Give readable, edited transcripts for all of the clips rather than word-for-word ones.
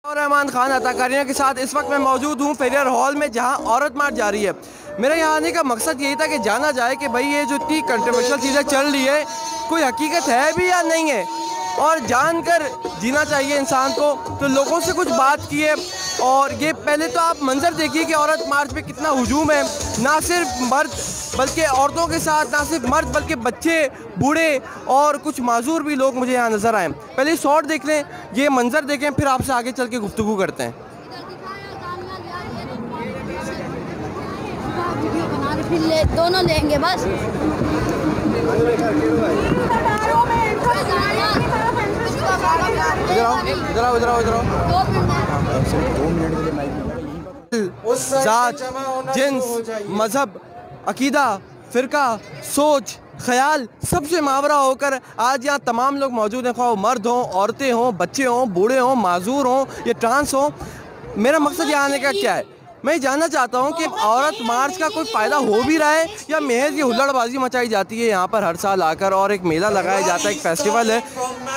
और रहमान खान अदाकारियों के साथ इस वक्त मैं मौजूद हूँ फेरियर हॉल में, जहाँ औरत मार्च जा रही है। मेरा यहाँ आने का मकसद यही था कि जाना जाए कि भाई ये जो इतनी कंट्रोवर्शियल चीज़ें चल रही है, कोई हकीकत है भी या नहीं है, और जानकर जीना चाहिए इंसान को। तो लोगों से कुछ बात की है, और ये पहले तो आप मंजर देखिए कि औरत मार्च पे कितना हुजूम है, ना सिर्फ मर्द बल्कि औरतों के साथ, ना सिर्फ मर्द बल्कि बच्चे, बूढ़े और कुछ माजूर भी लोग मुझे यहाँ नज़र आए। पहले शॉट देख लें, ये मंजर देखें, फिर आपसे आगे चल के गुफ्तगू करते हैं। दोनों लेंगे बस। जात, जिन्स, मजहब, अकीदा, फ़िरका, सोच, ख्याल सबसे मावरा होकर आज यहाँ तमाम लोग मौजूद हैं, ख्वाह मर्द हों, औरतें हों, बच्चे हों, बूढ़े हों, माजूर हों या ट्रांस हों। मेरा मकसद यहाँ आने का क्या है, मैं जानना चाहता हूँ कि औरत मार्च का कोई फ़ायदा हो भी रहा है या महज ये हुल्लड़बाजी मचाई जाती है यहाँ पर हर साल आकर, और एक मेला लगाया जाता है, एक फेस्टिवल है।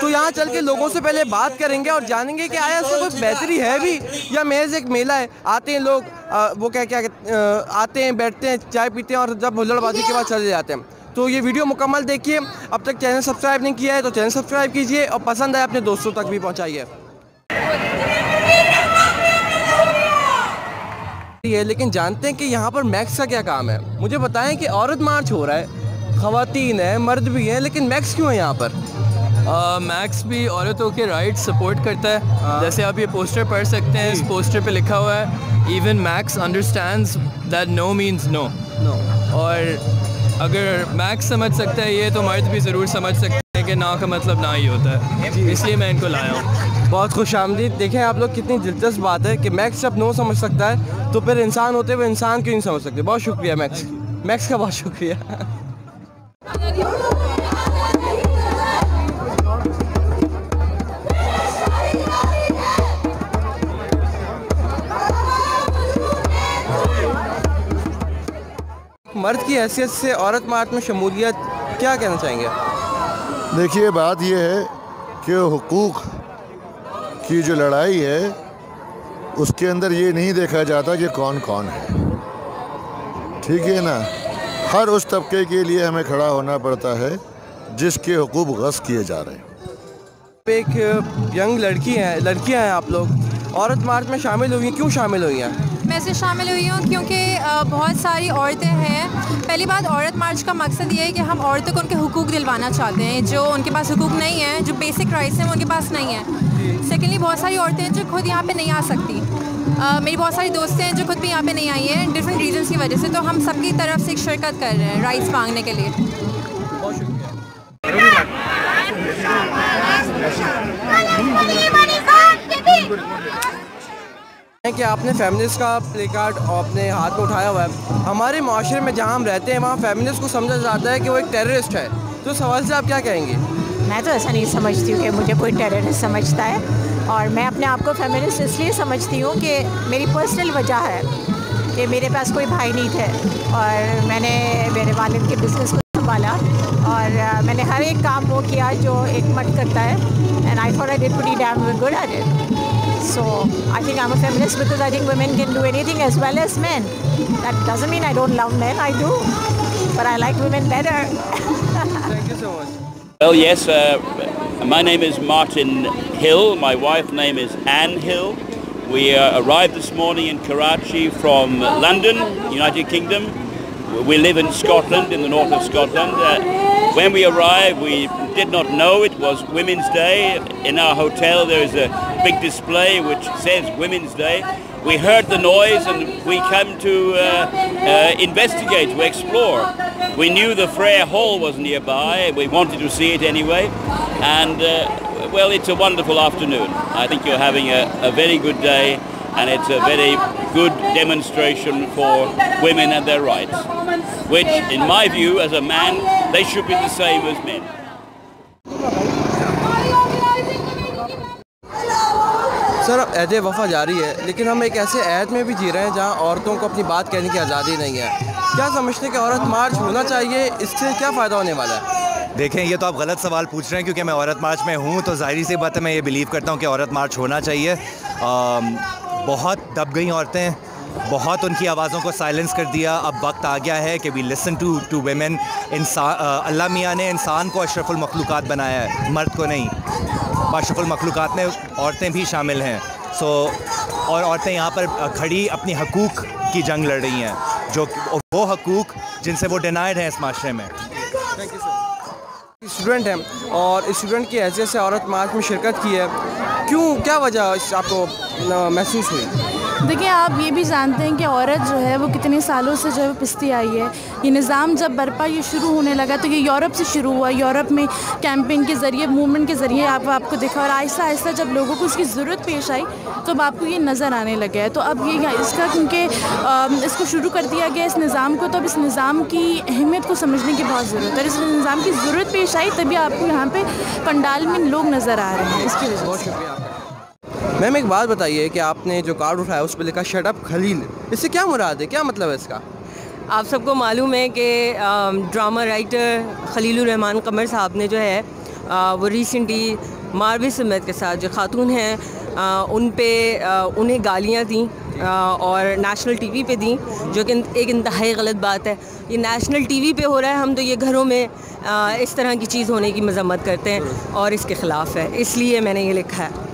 तो यहाँ चल के लोगों से पहले बात करेंगे और जानेंगे कि आया इसका कोई बेहतरी है भी या महज एक मेला है। आते हैं लोग, वो क्या आते हैं, बैठते हैं, चाय पीते हैं और जब हुल्लड़बाजी के बाद चले जाते हैं। तो ये वीडियो मुकम्मल देखिए। अब तक चैनल सब्सक्राइब नहीं किया है तो चैनल सब्सक्राइब कीजिए, और पसंद आए अपने दोस्तों तक भी पहुँचाइए। लेकिन जानते हैं कि यहाँ पर मैक्स का क्या काम है? मुझे बताएं कि औरत मार्च हो रहा है, ख़वातीन है, मर्द भी हैं, लेकिन मैक्स क्यों है यहाँ पर? मैक्स भी औरतों के राइट सपोर्ट करता है। जैसे आप ये पोस्टर पढ़ सकते हैं, इस पोस्टर पे लिखा हुआ है even Max understands that no means no. और अगर मैक्स समझ सकता है ये, तो मर्द भी ज़रूर समझ सकते हैं कि ना का मतलब ना ही होता है। इसलिए मैं इनको लाया हूँ। बहुत खुशामदीद। देखें आप लोग, कितनी दिलचस्प बात है कि मैक्स जब नो समझ सकता है तो फिर इंसान होते हुए इंसान क्यों नहीं समझ सकते। बहुत शुक्रिया मैक्स, मैक्स का बहुत शुक्रिया। मर्द की हैसियत से औरत मार्च में शमूलियत क्या कहना चाहेंगे? देखिए, बात यह है कि हुकूक की जो लड़ाई है उसके अंदर ये नहीं देखा जाता कि कौन कौन है, ठीक है ना। हर उस तबके के लिए हमें खड़ा होना पड़ता है जिसके हुकूक गस्ब किए जा रहे हैं। एक यंग लड़कियां हैं आप लोग, औरत मार्च में शामिल हुई हैं, क्यों शामिल हुई हैं? मैं इससे शामिल हुई हूँ क्योंकि बहुत सारी औरतें हैं। पहली बात, औरत मार्च का मकसद ये है कि हम औरतों को उनके हुकूक दिलवाना चाहते हैं, जो उनके पास हुकूक नहीं है, जो बेसिक राइट्स हैं वो उनके पास नहीं है। सेकेंडली, बहुत सारी औरतें हैं जो खुद यहाँ पे नहीं आ सकती। मेरी बहुत सारी दोस्तें हैं जो खुद भी यहाँ पे नहीं आई हैं डिफरेंट रीजंस की वजह से। तो हम सबकी तरफ से एक शिरकत कर रहे हैं राइट्स मांगने के लिए। बहुत शुक्रिया। कि आपने फेमिनिस्ट का प्ले कार्ड अपने हाथ में उठाया हुआ है। हमारे माशरे में जहाँ हम रहते हैं वहाँ फेमिनिस्ट को समझा जाता है कि वो एक टेररिस्ट है। तो सवाल से आप क्या कहेंगे? मैं तो ऐसा नहीं समझती हूँ कि मुझे कोई टेररिस्ट समझता है, और मैं अपने आप को फेमिनिस्ट इसलिए समझती हूँ कि मेरी पर्सनल वजह है कि मेरे पास कोई भाई नहीं थे, और मैंने मेरे वालिद के बिज़नेस को संभाला, और मैंने हर एक काम वो किया जो एक मर्द करता है, and I thought I did pretty damn good at it. So I think I'm a feminist because I think women can do anything as well as men. That doesn't mean I don't love men. I do, but I like women better. Thank you so much. Well, yes, my name is Martin Hill. My wife's name is Anne Hill. We arrived this morning in Karachi from London, United Kingdom. We live in Scotland, in the north of Scotland. When we arrived, we did not know it was Women's Day. In our hotel there is a big display which says Women's Day. We heard the noise and we came to investigate, to explore. We knew the Frere Hall was nearby. We wanted to see it anyway. And well, it's a wonderful afternoon. I think you're having a very good day, and it's a very good demonstration for women and their rights, which in my view as a man, they should be the same as men. Sir, ऐद वफ़ा जारी है, लेकिन हम एक ऐसे ऐद में भी जी रहे हैं जहां औरतों को अपनी बात कहने की आज़ादी नहीं है। क्या समझते हैं कि औरत मार्च होना चाहिए? इससे क्या फ़ायदा होने वाला है? देखें, ये तो आप गलत सवाल पूछ रहे हैं क्योंकि मैं औरत मार्च में हूँ, तो ज़ाहिर सी बात है मैं ये बिलीव करता हूँ कि औरत मार्च होना चाहिए। बहुत दब गई औरतें, बहुत उनकी आवाज़ों को साइलेंस कर दिया। अब वक्त आ गया है कि वी लिसन टू वेमेन। अल्लाह मियाँ ने इंसान को अशरफुल मखलूक़ात बनाया है, मर्द को नहीं। अशरफुल मखलूक़ात में औरतें भी शामिल हैं। और औरतें यहाँ पर खड़ी अपनी हकूक़ की जंग लड़ रही हैं, जो वो हकूक़ जिनसे वो डिनाइड हैं इस माशरे में। Thank you sir. स्टूडेंट हैं और स्टूडेंट की हैसियत से औरत मार्च में शिरकत की है, क्यों, क्या वजह आपको महसूस हुई? देखिए, आप ये भी जानते हैं कि औरत जो है वो कितने सालों से जो है पिसती आई है। ये निज़ाम जब बर्पा ये शुरू होने लगा तो ये यूरोप से शुरू हुआ। यूरोप में कैंपेन के ज़रिए, मूवमेंट के ज़रिए आपको दिखा, और आहिस्ता आहिस्ता जब लोगों को उसकी ज़रूरत पेश आई तो अब आपको ये नज़र आने लगा है। तो अब ये इसका, क्योंकि इसको शुरू कर दिया गया इस निज़ाम को, तो अब इस निज़ाम की अहमियत को समझने की बहुत ज़रूरत है। इस निज़ाम की ज़रूरत पेश आई तभी आपको यहाँ पे पंडाल में लोग नज़र आ रहे हैं। इसकी वजह। बहुत शुक्रिया आपका। मैम, एक बात बताइए कि आपने जो कार्ड उठाया उस पर लिखा शट अप खलील, इससे क्या मुराद है, क्या मतलब है इसका? आप सबको मालूम है कि ड्रामा राइटर खलीलुर रहमान कमर साहब ने जो है वो रिसेंटली मारवी सुम्मत के साथ जो खातून हैं उन पे उन्हें गालियाँ दी और नेशनल टीवी पे दी, जो कि एक इंतहाई गलत बात है। ये नेशनल टीवी पे हो रहा है, हम तो ये घरों में इस तरह की चीज़ होने की मजम्मत करते हैं और इसके ख़िलाफ़ है, इसलिए मैंने ये लिखा है।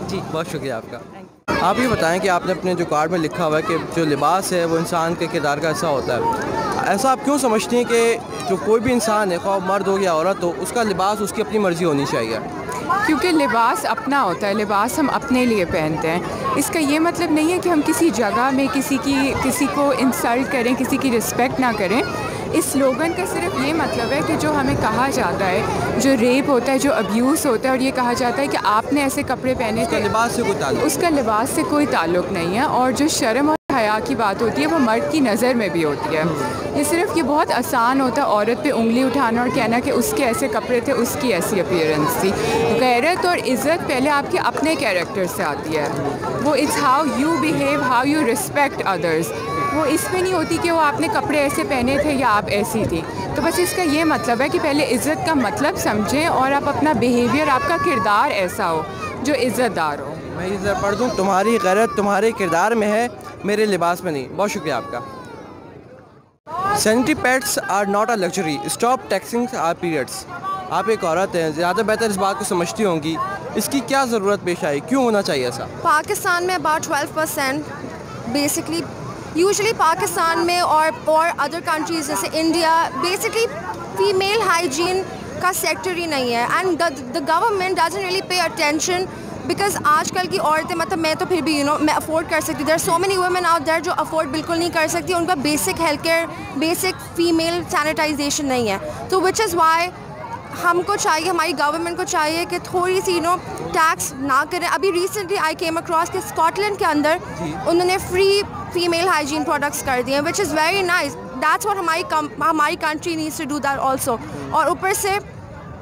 जी, बहुत शुक्रिया आपका। आप ये बताएं कि आपने अपने जो कार्ड में लिखा हुआ है कि जो लिबास है वो इंसान के किरदार का हिस्सा होता है, ऐसा आप क्यों समझती हैं कि जो कोई भी इंसान है, ख्वाह मर्द हो या औरत हो, उसका लिबास उसकी अपनी मर्ज़ी होनी चाहिए? क्योंकि लिबास अपना होता है, लिबास हम अपने लिए पहनते हैं। इसका ये मतलब नहीं है कि हम किसी जगह में किसी को इंसल्ट करें, किसी की रिस्पेक्ट ना करें। इस स्लोगन का सिर्फ ये मतलब है कि जो हमें कहा जाता है, जो रेप होता है, जो अब्यूज़ होता है, और ये कहा जाता है कि आपने ऐसे कपड़े पहने थे, लिबास से कोई ताल्लुक, उसका लिबास से कोई ताल्लुक नहीं है। और जो शर्म और हया की बात होती है वो मर्द की नज़र में भी होती है। ये सिर्फ ये बहुत आसान होता है औरत पे उंगली उठाना और कहना कि उसके ऐसे कपड़े थे, उसकी ऐसी अपीयरेंस थी। गैरत और इज़्ज़त पहले आपके अपने कैरेक्टर से आती है। वो it's how you behave, how you respect others. वो इसमें नहीं होती कि वो आपने कपड़े ऐसे पहने थे या आप ऐसी थी। तो बस इसका ये मतलब है कि पहले इज़्ज़त का मतलब समझें और आप अपना बिहेवियर, आपका किरदार ऐसा हो जो इज़्ज़तदार हो। मैं ये पढ़ दूँ, तुम्हारी गैरत तुम्हारे किरदार में है, मेरे लिबास में नहीं। बहुत शुक्रिया आपका। Sanitary pads are not a luxury, stop taxing our periods. आप एक औरत हैं, ज़्यादा बेहतर इस बात को समझती होंगी, इसकी क्या ज़रूरत पेश आई, क्यों होना चाहिए ऐसा? पाकिस्तान में अबाउट 12% बेसिकली, यूजुअली पाकिस्तान में और अदर कंट्रीज़ जैसे इंडिया, बेसिकली फीमेल हाइजीन का सेक्टर ही नहीं है। And the government doesn't really pay attention, because आजकल की औरतें, मतलब मैं तो फिर भी मैं अफोर्ड कर सकती, there are so many women out there जो अफोर्ड बिल्कुल नहीं कर सकती, उनका basic health care, basic female sanitization नहीं है। तो विच इज़ वाई हमको चाहिए, हमारी गवर्नमेंट को चाहिए कि थोड़ी सी टैक्स ना करें। अभी रिसेंटली आई केम अक्रॉस कि स्कॉटलैंड के अंदर उन्होंने फ्री फीमेल हाइजीन प्रोडक्ट्स कर दिए, which is very nice. That's what हमारी country needs to do that also. और ऊपर से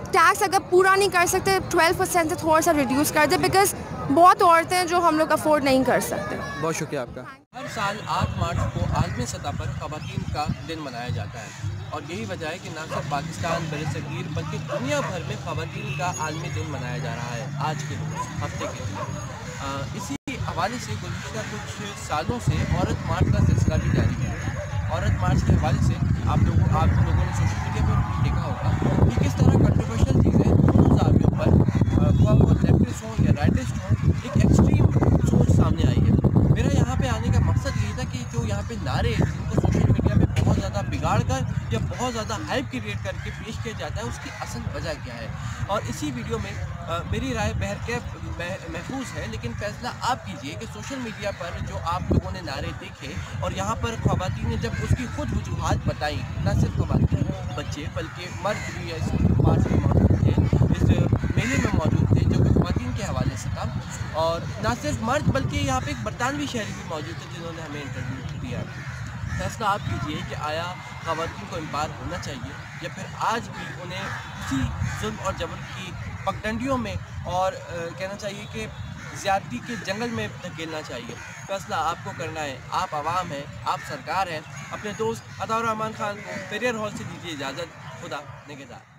टैक्स अगर पूरा नहीं कर सकते 12% से थोड़ा सा रिड्यूस कर दे, बिकॉज बहुत औरतें हैं जो हम लोग अफोर्ड नहीं कर सकते। बहुत शुक्रिया आपका। हर साल 8 मार्च को आलमी सतह पर ख़वातीन का दिन मनाया जाता है और यही वजह है कि न सिर्फ पाकिस्तान बरसगीर बल्कि दुनिया भर में ख़वातीन का आलमी दिन मनाया जा रहा है आज के हफ्ते के दिन। इसी हवाले से गुज़िश्ता कुछ सालों से औरत मार्च का सिलसिला भी जारी है। औरत मार्च के हवाले से आप लोगों ने सोशल मीडिया पर देखा होगा कि किस तरह कंट्रोवर्शियल चीज़ें दोनों जावियों पर, वो लेफ्टिस्ट हों या राइटिस्ट हों, एक एक्सट्रीम सोच सामने आई है। मेरा यहाँ पे आने का मकसद ये था कि जो यहाँ पे नारे जिनको सोशल मीडिया पे बहुत ज़्यादा बिगाड़ कर या बहुत ज़्यादा हाइप क्रिएट करके पेश किया जाता है, उसकी असल वजह क्या है। और इसी वीडियो में मेरी राय बहरकैफ महफूज है, लेकिन फैसला आप कीजिए कि सोशल मीडिया पर जो आप लोगों ने नारे देखे और यहाँ पर ख़वातीन ने जब उसकी खुद वजूहात बताई, न सिर्फ ख़वातीन बच्चे बल्कि मर्द भी इस मार्च में मौजूद थे, इस मेले में मौजूद थे, जो ख़वातीन के हवाले से था। और न सिर्फ मर्द बल्कि यहाँ पे एक बरतानवी शहरी भी मौजूद थे जिन्होंने हमें इंटरव्यू दिया। फैसला आप कीजिए कि आया ख़वातीन को इम्पायर होना चाहिए या फिर आज भी उन्हें उसी जुल्म और जबर की पगडंडियों में और कहना चाहिए कि ज़्यादती के जंगल में धकेलना चाहिए। फैसला आपको करना है, आप आवाम हैं, आप सरकार हैं। अपने दोस्त अताउर रहमान खान को पेरियर हॉल से दीजिए इजाज़त। खुदा निगहदार।